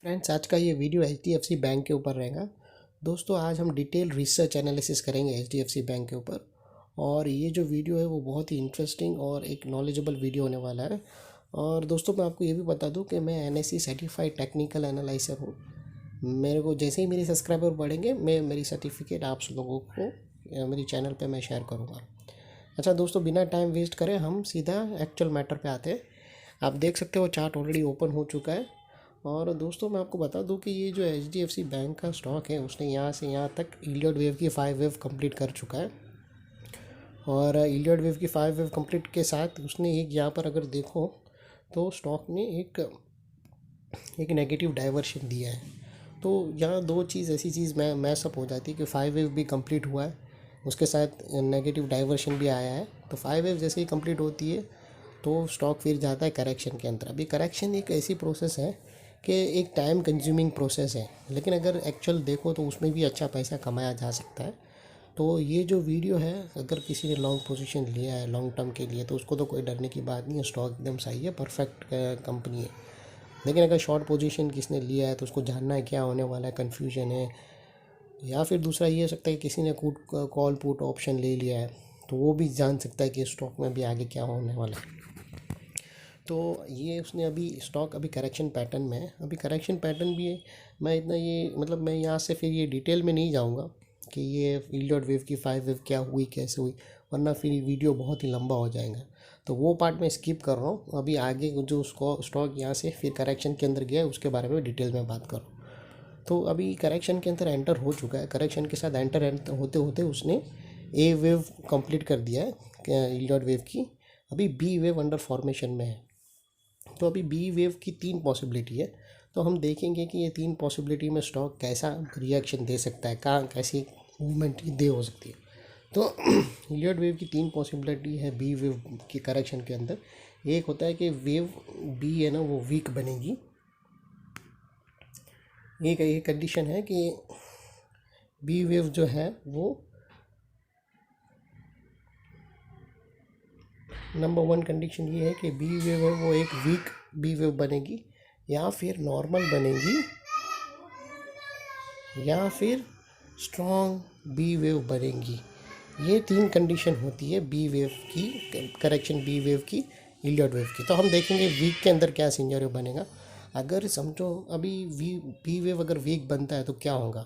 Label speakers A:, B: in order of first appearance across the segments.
A: Friends, आज का ये वीडियो HDFC बैंक के ऊपर रहेगा। दोस्तों, आज हम डिटेल रिसर्च एनालिसिस करेंगे HDFC बैंक के ऊपर। और ये जो वीडियो है वो बहुत ही इंटरेस्टिंग और एक नॉलेजेबल वीडियो होने वाला है। और दोस्तों, मैं आपको ये भी बता दूं कि मैं NSE सर्टिफाइड टेक्निकल एनालाइजर हूँ। मेरे को जैसे ही मेरे सब्सक्राइबर बढ़ेंगे, मैं मेरी सर्टिफिकेट आप लोगों को मेरी चैनल पे मैं शेयर करूँगा। अच्छा दोस्तों, बिना टाइम वेस्ट करें हम सीधा एक्चुअल मैटर पे आते हैं। आप देख सकते हो चार्ट ऑलरेडी ओपन हो चुका है। और दोस्तों, मैं आपको बता दूं कि ये जो HDFC बैंक का स्टॉक है उसने यहाँ से यहाँ तक इलियड वेव की 5 वेव कंप्लीट कर चुका है। और इलियड वेव की 5 वेव कंप्लीट के साथ उसने एक यहाँ पर अगर देखो तो स्टॉक ने एक नेगेटिव डाइवर्शन दिया है। तो यहाँ दो चीज़ ऐसी चीज़ मैसअप हो जाती है कि 5 वेव भी कंप्लीट हुआ है, उसके साथ नेगेटिव डाइवर्शन भी आया है। तो 5 वेव जैसे ही कंप्लीट होती है तो स्टॉक फिर जाता है करेक्शन के अंदर। अभी करेक्शन एक ऐसी प्रोसेस है कि एक टाइम कंज्यूमिंग प्रोसेस है, लेकिन अगर एक्चुअल देखो तो उसमें भी अच्छा पैसा कमाया जा सकता है। तो ये जो वीडियो है, अगर किसी ने लॉन्ग पोजीशन लिया है लॉन्ग टर्म के लिए तो उसको तो कोई डरने की बात नहीं है, स्टॉक एकदम सही है, परफेक्ट कंपनी है। लेकिन अगर शॉर्ट पोजीशन किसने लिया है तो उसको जानना है क्या होने वाला है, कन्फ्यूजन है। या फिर दूसरा ये हो सकता है कि किसी ने कॉल पुट ऑप्शन ले लिया है तो वो भी जान सकता है कि स्टॉक में भी आगे क्या होने वाला है। तो ये उसने अभी स्टॉक अभी करेक्शन पैटर्न में है, अभी करेक्शन पैटर्न भी है। मैं इतना ये मतलब मैं यहाँ से फिर ये डिटेल में नहीं जाऊँगा कि ये इलियड वेव की 5 वेव क्या हुई कैसे हुई, वरना फिर वीडियो बहुत ही लंबा हो जाएगा। तो वो पार्ट मैं स्किप कर रहा हूँ। अभी आगे जो उसको स्टॉक यहाँ से फिर करेक्शन के अंदर गया उसके बारे में डिटेल में बात करूँ। तो अभी करेक्शन के अंदर एंटर हो चुका है, करेक्शन के साथ एंटर होते होते उसने ए वेव कंप्लीट कर दिया है इलियड वेव की। अभी बी वेव अंडर फॉर्मेशन में है। तो अभी बी वेव की 3 पॉसिबिलिटी है। तो हम देखेंगे कि ये 3 पॉसिबिलिटी में स्टॉक कैसा रिएक्शन दे सकता है, कहाँ कैसी मूवमेंट दे हो सकती है। तो इलियड वेव की 3 पॉसिबिलिटी है बी वेव की करेक्शन के अंदर। एक होता है कि वेव बी है ना वो वीक बनेगी। एक ये कंडीशन है कि बी वेव जो है वो नंबर 1 कंडीशन ये है कि बी वेव है वो एक वीक बी वेव बनेगी, या फिर नॉर्मल बनेगी, या फिर स्ट्रॉन्ग बी वेव बनेगी। ये 3 कंडीशन होती है बी वेव की, करेक्शन बी वेव की, इलियड वेव की। तो हम देखेंगे वीक के अंदर क्या सिनेरियो बनेगा। अगर समझो अभी बी वेव अगर वीक बनता है तो क्या होगा।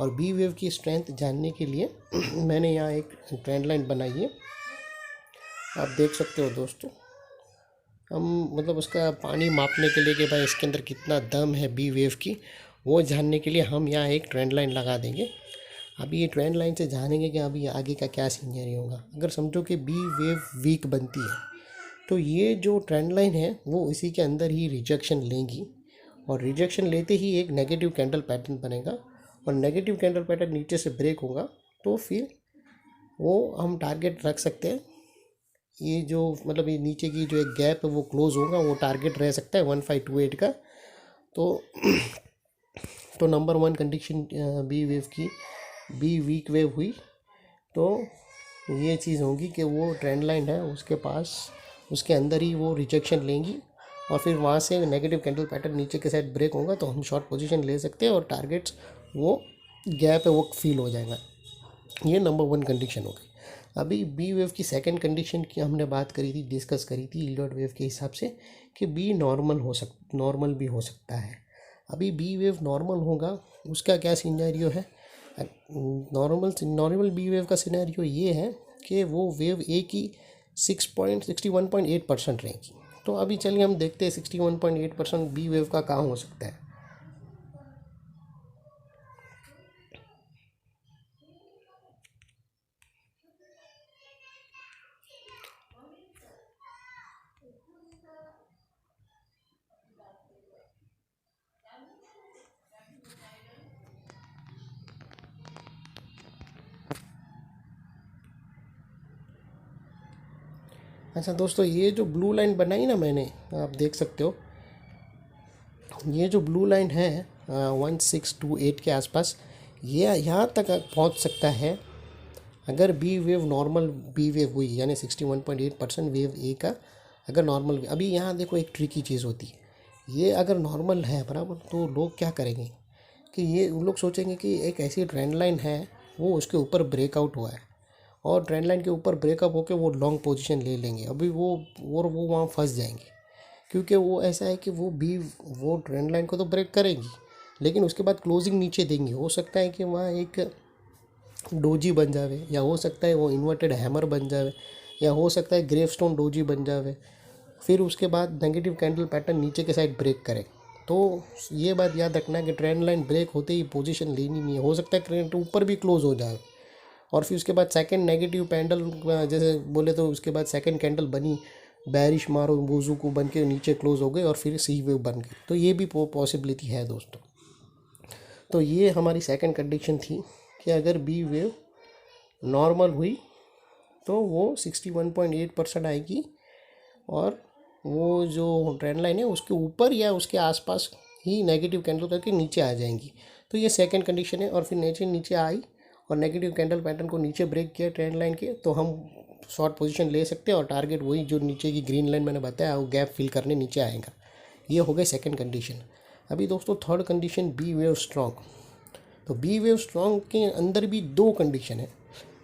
A: और बी वेव की स्ट्रेंथ जानने के लिए मैंने यहाँ एक ट्रेंड लाइन बनाई है, आप देख सकते हो दोस्तों। हम मतलब उसका पानी मापने के लिए कि भाई इसके अंदर कितना दम है बी वेव की, वो जानने के लिए हम यहाँ एक ट्रेंड लाइन लगा देंगे। अभी ये ट्रेंड लाइन से जानेंगे कि अभी आगे का क्या सीनरी होगा। अगर समझो कि बी वेव वीक बनती है तो ये जो ट्रेंड लाइन है वो इसी के अंदर ही रिजेक्शन लेंगी, और रिजेक्शन लेते ही एक नेगेटिव कैंडल पैटर्न बनेगा, और नेगेटिव कैंडल पैटर्न नीचे से ब्रेक होगा तो फिर वो हम टारगेट रख सकते हैं। ये जो मतलब ये नीचे की जो एक गैप है वो क्लोज होगा, वो टारगेट रह सकता है 1528 का। तो नंबर 1 कंडीशन बी वेव की बी वीक वेव हुई तो ये चीज़ होगी कि वो ट्रेंड लाइन है उसके पास, उसके अंदर ही वो रिजेक्शन लेंगी, और फिर वहाँ से नेगेटिव कैंडल पैटर्न नीचे के साइड ब्रेक होगा तो हम शॉर्ट पोजीशन ले सकते हैं, और टारगेट्स वो गैप है वो फील हो जाएगा। ये नंबर 1 कंडीशन हो गई। अभी बी वेव की सेकंड कंडीशन की हमने बात करी थी, डिस्कस करी थी इलियड वेव के हिसाब से कि बी नॉर्मल भी हो सकता है। अभी बी वेव नॉर्मल होगा उसका क्या सिनेरियो है। नॉर्मल बी वेव का सिनेरियो ये है कि वो वेव ए की 61.8% रहेगी। तो अभी चलिए हम देखते हैं 61.8% बी वेव का कहाँ हो सकता है। अच्छा दोस्तों, ये जो ब्लू लाइन बनाई ना मैंने, आप देख सकते हो ये जो ब्लू लाइन है 1628 के आसपास, ये यहाँ तक पहुँच सकता है अगर B wave normal B wave हुई, यानी 61.8% वेव ए का अगर नॉर्मल। अभी यहाँ देखो एक ट्रिकी चीज़ होती है, ये अगर नॉर्मल है बराबर, तो लोग क्या करेंगे कि ये उन लोग सोचेंगे कि एक ऐसी ट्रेंड लाइन है, वो उसके ऊपर ब्रेकआउट हुआ है और ट्रेंड लाइन के ऊपर ब्रेकअप होकर वो लॉन्ग पोजीशन ले लेंगे। अभी वो और वो वहाँ फंस जाएंगे, क्योंकि वो ऐसा है कि वो ट्रेंड लाइन को तो ब्रेक करेंगी, लेकिन उसके बाद क्लोजिंग नीचे देंगी। हो सकता है कि वहाँ एक डोजी बन जावे, या हो सकता है वो इन्वर्टेड हैमर बन जावे, या हो सकता है ग्रेवस्टोन डोजी बन जावे। फिर उसके बाद नेगेटिव कैंडल पैटर्न नीचे के साइड ब्रेक करे। तो ये बात याद रखना कि ट्रेंड लाइन ब्रेक होते ही पोजीशन लेनी नहीं है। हो सकता है ट्रेंड ऊपर भी क्लोज हो जाए और फिर उसके बाद सेकंड नेगेटिव कैंडल, जैसे बोले तो उसके बाद सेकंड कैंडल बनी बैरिश मारो बोजू को बन के नीचे क्लोज हो गए और फिर सी वेव बन गई। तो ये भी पॉसिबिलिटी है दोस्तों। तो ये हमारी सेकंड कंडीशन थी कि अगर बी वेव नॉर्मल हुई तो वो 61.8% आएगी और वो जो ट्रेंड लाइन है उसके ऊपर या उसके आसपास ही नेगेटिव कैंडल करके नीचे आ जाएंगी। तो ये सेकंड कंडीशन है। और फिर नीचे आई और नेगेटिव कैंडल पैटर्न को नीचे ब्रेक किया ट्रेंड लाइन के, तो हम शॉर्ट पोजीशन ले सकते हैं और टारगेट वही जो नीचे की ग्रीन लाइन मैंने बताया वो गैप फिल करने नीचे आएगा। ये हो गई सेकंड कंडीशन। अभी दोस्तों third condition B wave strong. तो बी वेव स्ट्रॉन्ग के अंदर भी दो कंडीशन है।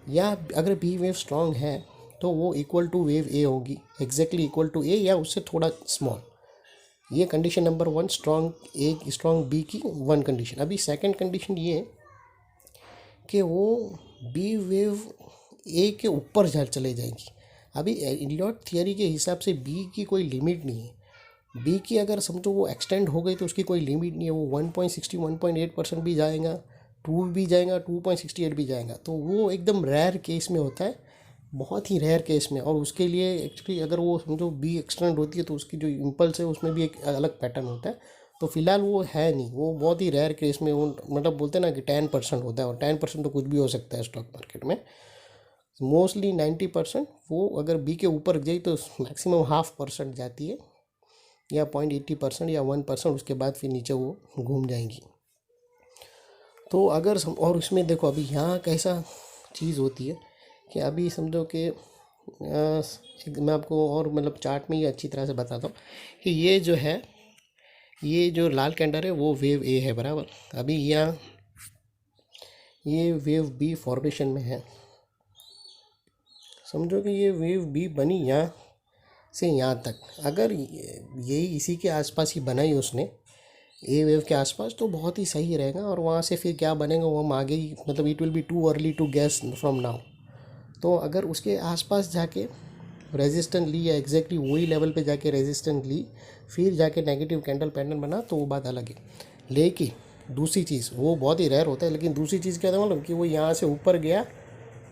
A: या अगर बी वेव स्ट्रॉन्ग है तो वो इक्वल टू वेव ए होगी, एग्जैक्टली इक्वल टू ए या उससे थोड़ा स्मॉल। ये condition number one, strong B की वन कंडीशन। अभी सेकंड कंडीशन ये कि वो बी वेव ए के ऊपर चले जाएंगी। अभी इलियट थियरी के हिसाब से बी की कोई लिमिट नहीं है। बी की अगर समझो वो एक्सटेंड हो गई तो उसकी कोई लिमिट नहीं है। वो 1.8% भी जाएगा, 2 भी जाएगा, 2.68 भी जाएगा। तो वो एकदम रेयर केस में होता है, बहुत ही रेयर केस में। और उसके लिए एक्चुअली अगर वो समझो बी एक्सटेंड होती है तो उसकी जो इम्पल्स है उसमें भी एक अलग पैटर्न होता है। तो फिलहाल वो है नहीं, वो बहुत ही रेयर केस में वो मतलब बोलते हैं ना कि 10% होता है, और 10% तो कुछ भी हो सकता है स्टॉक मार्केट में। मोस्टली 90% वो अगर बी के ऊपर गई तो मैक्सिमम 0.5% जाती है, या 0.80% या 1%। उसके बाद फिर नीचे वो घूम जाएंगी। तो अगर और उसमें देखो अभी यहाँ कैसा चीज़ होती है कि अभी समझो कि मैं आपको और मतलब चार्ट में ही अच्छी तरह से बताता हूँ कि ये जो है, ये जो लाल कैंडल है वो वेव ए है बराबर। अभी यहाँ ये वेव बी फॉर्मेशन में है। समझो कि ये वेव बी बनी यहाँ से यहाँ तक, अगर यही इसी के आसपास ही बनाई उसने ए वेव के आसपास, तो बहुत ही सही रहेगा। और वहाँ से फिर क्या बनेगा वो हम आगे ही, मतलब it will be too early to guess from now. तो अगर उसके आसपास जाके रेजिस्टेंस ली या एग्जैक्टली वही लेवल पे जाके रेजिस्टेंस ली, फिर जाके नेगेटिव कैंडल पैटर्न बना, तो वो बात अलग है। लेकिन दूसरी चीज़ वो बहुत ही रेयर होता है, लेकिन दूसरी चीज़ क्या था मालूम, कि वो यहाँ से ऊपर गया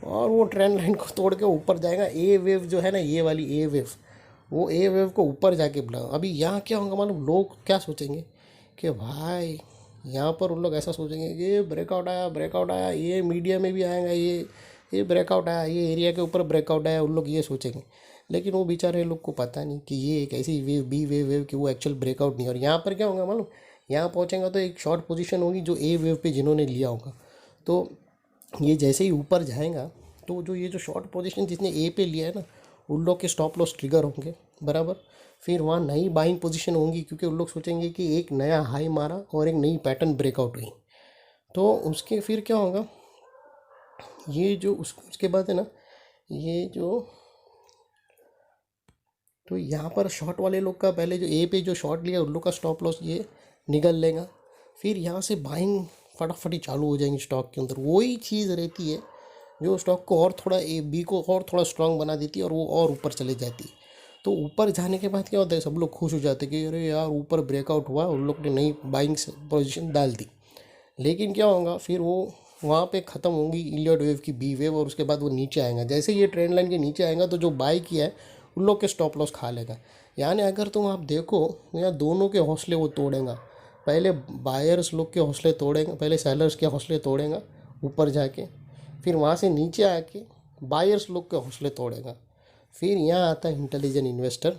A: और वो ट्रेंड लाइन को तोड़ के ऊपर जाएगा। ए वेव जो है ना, ये वाली ए वेव, वो ए वेव को ऊपर जाके बुला। अभी यहाँ क्या होगा मालूम, लोग क्या सोचेंगे कि भाई यहाँ पर उन लोग ऐसा सोचेंगे कि ये ब्रेकआउट आया, ये मीडिया में भी आएगा, ये ब्रेकआउट आया, ये एरिया के ऊपर ब्रेकआउट आया, उन लोग ये सोचेंगे। लेकिन वो बेचारे लोग को पता नहीं कि ये एक ऐसी वेव बी वेव कि वो एक्चुअल ब्रेकआउट नहीं। और यहाँ पर क्या होगा मालूम, यहाँ पहुँचेगा तो एक शॉर्ट पोजीशन होगी जो ए वेव पे जिन्होंने लिया होगा। तो ये जैसे ही ऊपर जाएगा तो जो ये जो शॉर्ट पोजीशन जिसने ए पे लिया है ना, उन लोग के स्टॉप लॉस ट्रिगर होंगे बराबर। फिर वहाँ नई बाइंग पोजीशन होंगी, क्योंकि उन लोग सोचेंगे कि एक नया हाई मारा और एक नई पैटर्न ब्रेकआउट हुई। तो उसके फिर क्या होगा, ये जो उसके बाद है ना, ये जो तो यहाँ पर शॉर्ट वाले लोग का पहले जो ए पे जो शॉर्ट लिया उन लोग का स्टॉप लॉस ये निकल लेगा। फिर यहाँ से बाइंग फटाफटी चालू हो जाएंगी स्टॉक के अंदर। वही चीज़ रहती है जो स्टॉक को और थोड़ा ए बी को और थोड़ा स्ट्रांग बना देती है और वो और ऊपर चले जाती है। तो ऊपर जाने के बाद क्या होता है, सब लोग खुश हो जाते हैं कि अरे यार ऊपर ब्रेकआउट हुआ, उन लोग ने नई बाइंग पोजीशन डाल दी। लेकिन क्या होगा, फिर वो वहाँ पे ख़त्म होंगी इलियट वेव की बी वेव, और उसके बाद वो नीचे आएगा। जैसे ये ट्रेंड लाइन के नीचे आएगा तो जो बाई किया है उन लोग के स्टॉप लॉस खा लेगा। यानी अगर तुम आप देखो, यहाँ दोनों के हौसले वो तोड़ेगा। पहले बायर्स लोग के हौसले तोड़ेगा, पहले सेलर्स के हौसले तोड़ेगा ऊपर जाके, फिर वहाँ से नीचे आके बायर्स लोग के हौसले तोड़ेगा। फिर यहाँ आता है इंटेलिजेंट इन्वेस्टर,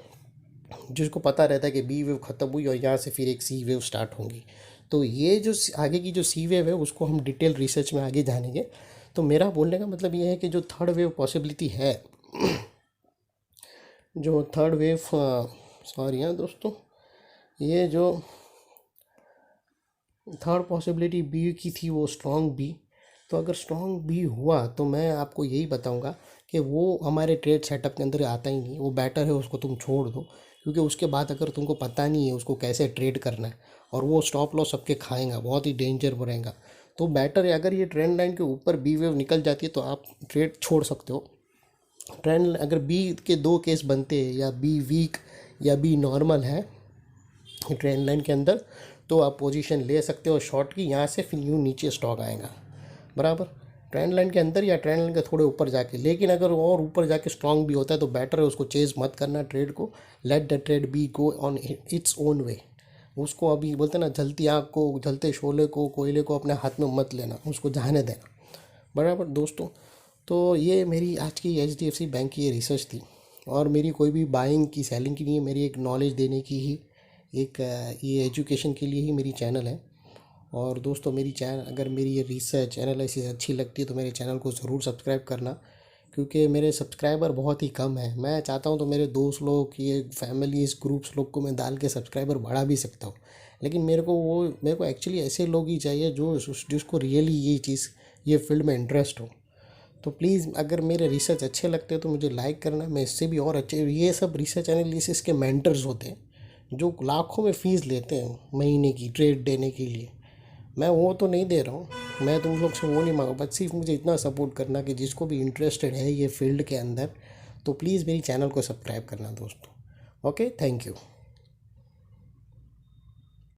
A: जिसको पता रहता है कि बी वेव ख़त्म हुई और यहाँ से फिर एक सी वेव स्टार्ट होंगी। तो ये जो आगे की जो सी वेव है उसको हम डिटेल रिसर्च में आगे जानेंगे। तो मेरा बोलने का मतलब ये है कि जो थर्ड वेव पॉसिबिलिटी है, जो थर्ड वेव, सॉरी हाँ दोस्तों, ये जो थर्ड पॉसिबिलिटी बी की थी वो स्ट्रॉन्ग बी। तो अगर स्ट्रॉन्ग बी हुआ तो मैं आपको यही बताऊंगा कि वो हमारे ट्रेड सेटअप के अंदर आता ही नहीं, वो बेटर है उसको तुम छोड़ दो। क्योंकि उसके बाद अगर तुमको पता नहीं है उसको कैसे ट्रेड करना है और वो स्टॉप लॉस सबके खाएगा, बहुत ही डेंजर रहेगा। तो बेटर है अगर ये ट्रेंड लाइन के ऊपर बी वेव निकल जाती है तो आप ट्रेड छोड़ सकते हो। ट्रेंड अगर बी के दो केस बनते हैं, या बी वीक या बी नॉर्मल है ट्रेंड लाइन के अंदर, तो आप पोजीशन ले सकते हो शॉर्ट की, यहाँ से फिर यूँ नीचे स्टॉक आएगा बराबर ट्रेंड लाइन के अंदर या ट्रेंड लाइन के थोड़े ऊपर जाके। लेकिन अगर और ऊपर जाके स्ट्रांग भी होता है तो बेटर है उसको चेज मत करना ट्रेड को। Let the trade be go on its own way. उसको अभी बोलते ना, जलती आग को, जलते शोले को, कोयले को अपने हाथ में मत लेना, उसको जाने देना बराबर दोस्तों। तो ये मेरी आज की HDFC बैंक की ये रिसर्च थी, और मेरी कोई भी बाइंग की सेलिंग की नहीं है, मेरी एक नॉलेज देने की ही, एक ये एजुकेशन के लिए ही मेरी चैनल है। और दोस्तों मेरी चैनल, अगर मेरी ये रिसर्च एनालिसिस अच्छी लगती है तो मेरे चैनल को ज़रूर सब्सक्राइब करना। क्योंकि मेरे सब्सक्राइबर बहुत ही कम है, मैं चाहता हूँ तो मेरे दोस्त लोग, ये फैमिलीज़ ग्रुप्स लोग को मैं डाल के सब्सक्राइबर बढ़ा भी सकता हूँ। लेकिन मेरे को एक्चुअली ऐसे लोग ही चाहिए जो जिसको रियली ये चीज़, ये फील्ड में इंटरेस्ट हो। तो प्लीज़ अगर मेरे रिसर्च अच्छे लगते हैं तो मुझे लाइक करना। मैं इससे भी और अच्छे, ये सब रिसर्च एनालिसिस के मेंटर्स होते हैं जो लाखों में फ़ीस लेते हैं महीने की ट्रेड देने के लिए। मैं वो तो नहीं दे रहा हूँ, मैं तुम लोग से वो नहीं मांगा, बस सिर्फ मुझे इतना सपोर्ट करना कि जिसको भी इंटरेस्टेड है ये फील्ड के अंदर, तो प्लीज़ मेरी चैनल को सब्सक्राइब करना दोस्तों। Okay, thank you.